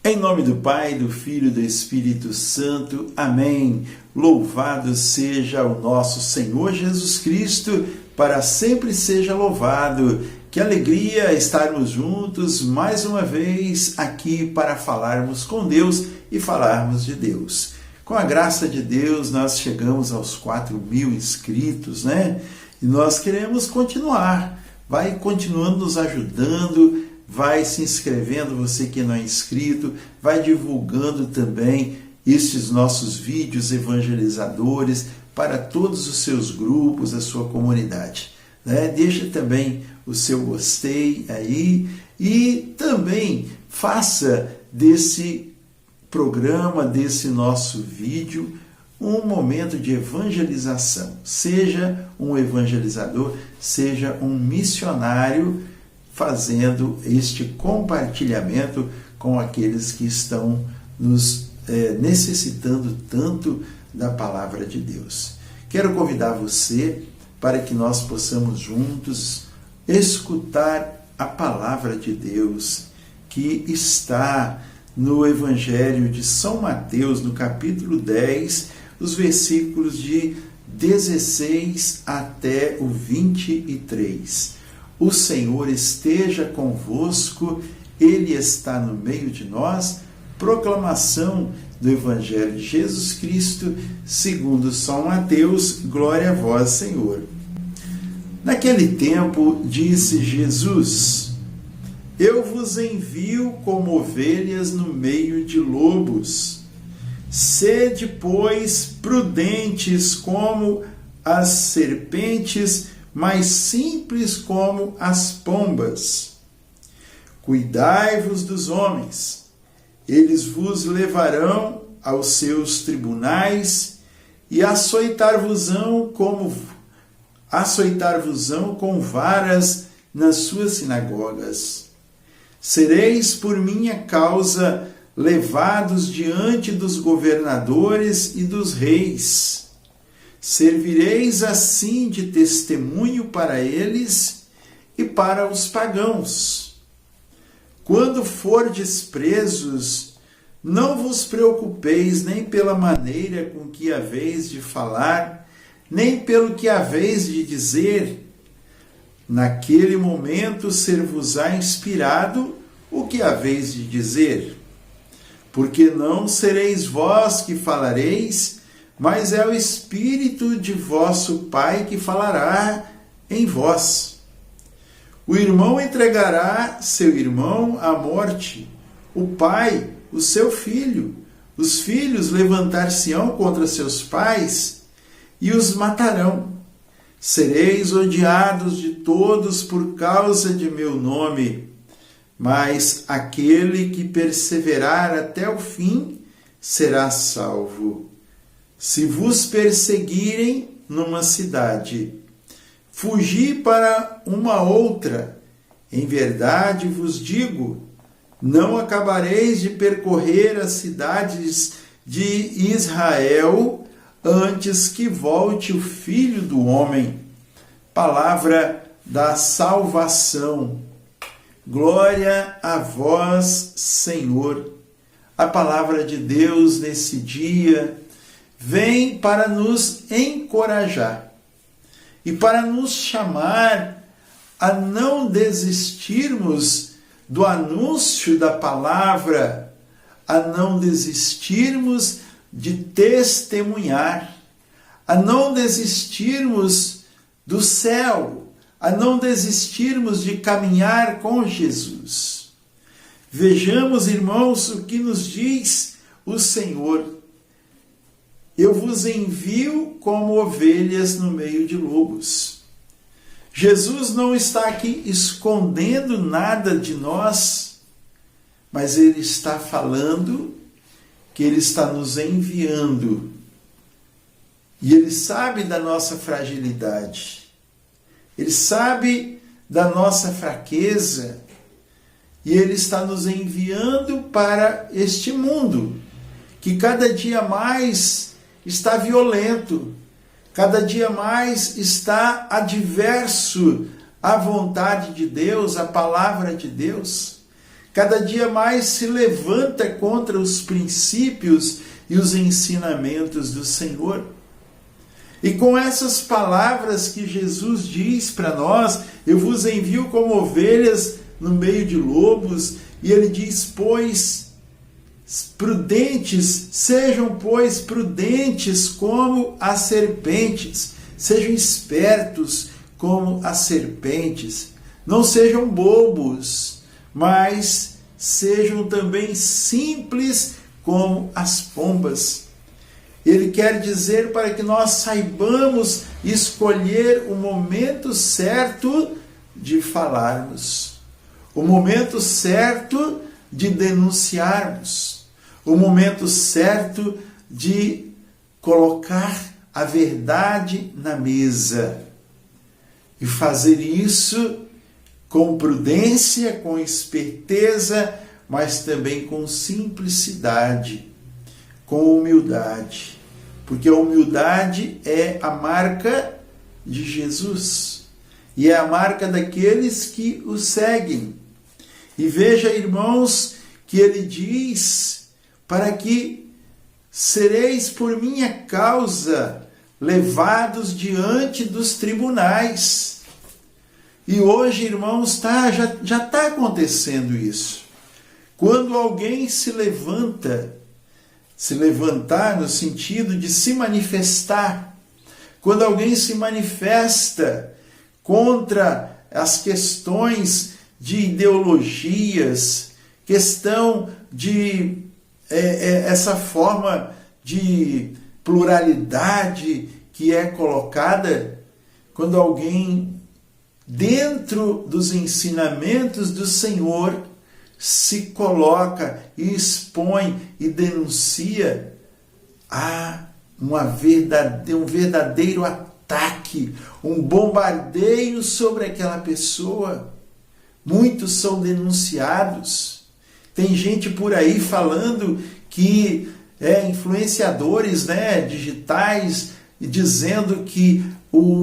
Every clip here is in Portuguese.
Em nome do Pai, do Filho e do Espírito Santo. Amém. Louvado seja o nosso Senhor Jesus Cristo, para sempre seja louvado. Que alegria estarmos juntos mais uma vez aqui para falarmos com Deus e falarmos de Deus. Com a graça de Deus, nós chegamos aos 4.000 inscritos, né? E nós queremos continuar. Vai continuando nos ajudando, vai se inscrevendo, você que não é inscrito, vai divulgando também estes nossos vídeos evangelizadores para todos os seus grupos, a sua comunidade, né? Deixa também o seu gostei aí e também faça desse programa, desse nosso vídeo, um momento de evangelização. Seja um evangelizador, seja um missionário, fazendo este compartilhamento com aqueles que estão nos necessitando tanto da palavra de Deus. Quero convidar você para que nós possamos juntos escutar a palavra de Deus que está no Evangelho de São Mateus, no capítulo 10, os versículos de 16 até o 23. O Senhor esteja convosco, Ele está no meio de nós. Proclamação do Evangelho de Jesus Cristo, segundo São Mateus. Glória a vós, Senhor. Naquele tempo, disse Jesus: Eu vos envio como ovelhas no meio de lobos. Sede, pois, prudentes como as serpentes, mas simples como as pombas. Cuidai-vos dos homens, eles vos levarão aos seus tribunais e açoitar-vos-ão com varas nas suas sinagogas. Sereis por minha causa levados diante dos governadores e dos reis. Servireis assim de testemunho para eles e para os pagãos. Quando fordes presos, não vos preocupeis nem pela maneira com que haveis de falar, nem pelo que haveis de dizer. Naquele momento ser-vos-á inspirado o que haveis de dizer. Porque não sereis vós que falareis, mas é o Espírito de vosso Pai que falará em vós. O irmão entregará seu irmão à morte, o pai o seu filho. Os filhos levantar-se-ão contra seus pais e os matarão. Sereis odiados de todos por causa de meu nome, mas aquele que perseverar até o fim será salvo. Se vos perseguirem numa cidade, fugi para uma outra. Em verdade vos digo, não acabareis de percorrer as cidades de Israel antes que volte o Filho do Homem. Palavra da salvação. Glória a vós, Senhor. A palavra de Deus nesse dia vem para nos encorajar e para nos chamar a não desistirmos do anúncio da palavra, a não desistirmos de testemunhar, a não desistirmos do céu, a não desistirmos de caminhar com Jesus. Vejamos, irmãos, o que nos diz o Senhor. Eu vos envio como ovelhas no meio de lobos. Jesus não está aqui escondendo nada de nós, mas Ele está falando que Ele está nos enviando. E Ele sabe da nossa fragilidade. Ele sabe da nossa fraqueza. E Ele está nos enviando para este mundo, que cada dia mais está violento, cada dia mais está adverso à vontade de Deus, à palavra de Deus. cada dia mais se levanta contra os princípios e os ensinamentos do Senhor. E com essas palavras que Jesus diz para nós, eu vos envio como ovelhas no meio de lobos, e ele diz, pois, prudentes, sejam, pois, prudentes como as serpentes, sejam espertos como as serpentes, não sejam bobos, mas sejam também simples como as pombas. Ele quer dizer para que nós saibamos escolher o momento certo de falarmos, o momento certo de denunciarmos, o momento certo de colocar a verdade na mesa. E fazer isso com prudência, com esperteza, mas também com simplicidade, com humildade. Porque a humildade é a marca de Jesus e é a marca daqueles que o seguem. E veja, irmãos, que ele diz, para que sereis por minha causa levados diante dos tribunais. E hoje, irmãos, já está acontecendo isso. Quando alguém se levantar no sentido de se manifestar, quando alguém se manifesta contra as questões de ideologias, questão de essa forma de pluralidade que é colocada, quando alguém, dentro dos ensinamentos do Senhor, se coloca e expõe e denuncia, há um verdadeiro ataque, um bombardeio sobre aquela pessoa. Muitos são denunciados. Tem gente por aí falando que influenciadores, digitais, dizendo que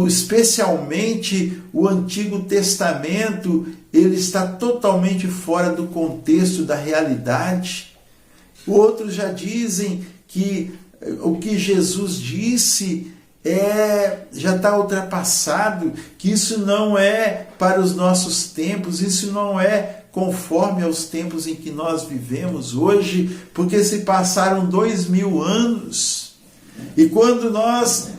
especialmente o Antigo Testamento, ele está totalmente fora do contexto da realidade. Outros já dizem que o que Jesus disse já está ultrapassado, que isso não é para os nossos tempos, isso não é conforme aos tempos em que nós vivemos hoje, porque se passaram 2000 anos. E quando nós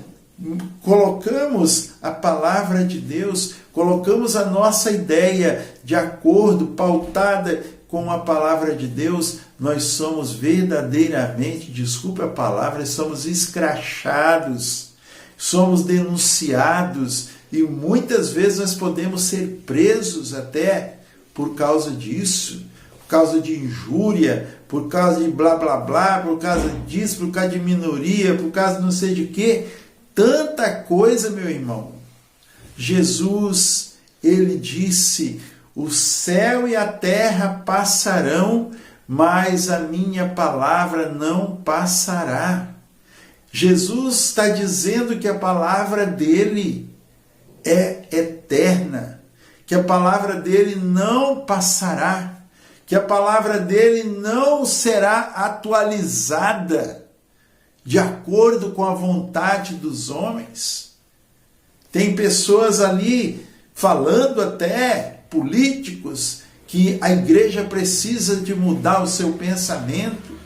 colocamos a palavra de Deus, colocamos a nossa ideia de acordo, pautada com a palavra de Deus, nós somos verdadeiramente, desculpe a palavra, somos escrachados, somos denunciados, e muitas vezes nós podemos ser presos até por causa disso, por causa de injúria, por causa de blá blá blá, por causa disso, por causa de minoria, por causa de não sei de quê. Tanta coisa, meu irmão. Jesus, ele disse, o céu e a terra passarão, mas a minha palavra não passará. Jesus está dizendo que a palavra dele é eterna, que a palavra dele não passará, que a palavra dele não será atualizada de acordo com a vontade dos homens. Tem pessoas ali falando, até políticos, que a igreja precisa de mudar o seu pensamento,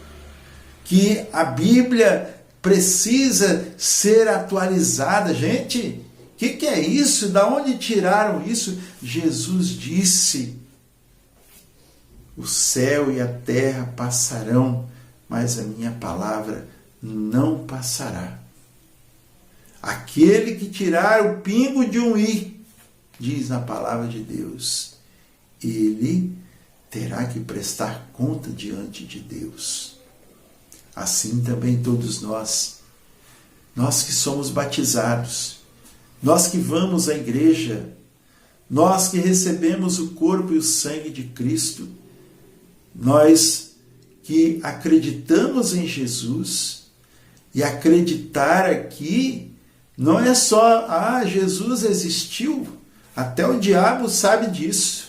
que a Bíblia precisa ser atualizada. Gente, o que é isso? Da onde tiraram isso? Jesus disse, o céu e a terra passarão, mas a minha palavra não passará. Aquele que tirar o pingo de um i, diz na palavra de Deus, ele terá que prestar conta diante de Deus. Assim também todos nós que somos batizados, nós que vamos à igreja, nós que recebemos o corpo e o sangue de Cristo, nós que acreditamos em Jesus, e acreditar aqui não é só, Jesus existiu, até o diabo sabe disso.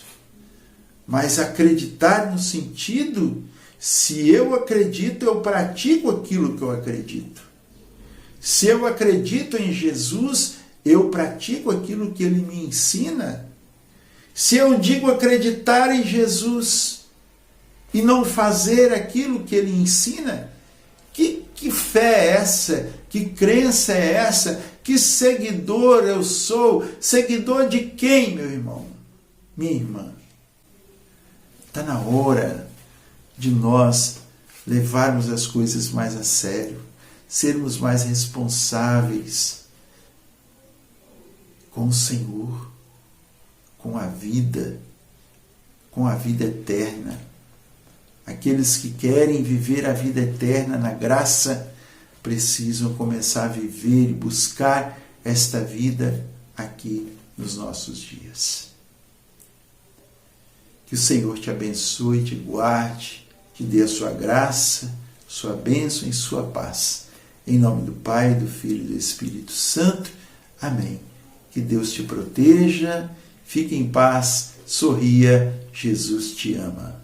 mas acreditar no sentido, se eu acredito, eu pratico aquilo que eu acredito. Se eu acredito em Jesus, eu pratico aquilo que ele me ensina. Se eu digo acreditar em Jesus e não fazer aquilo que ele ensina, que fé é essa? Que crença é essa? Que seguidor eu sou? Seguidor de quem, meu irmão? Minha irmã? Está na hora de nós levarmos as coisas mais a sério, sermos mais responsáveis com o Senhor, com a vida eterna. Aqueles que querem viver a vida eterna na graça precisam começar a viver e buscar esta vida aqui nos nossos dias. Que o Senhor te abençoe, te guarde, te dê a sua graça, sua bênção e sua paz. Em nome do Pai, do Filho e do Espírito Santo. Amém. Que Deus te proteja, fique em paz, sorria, Jesus te ama.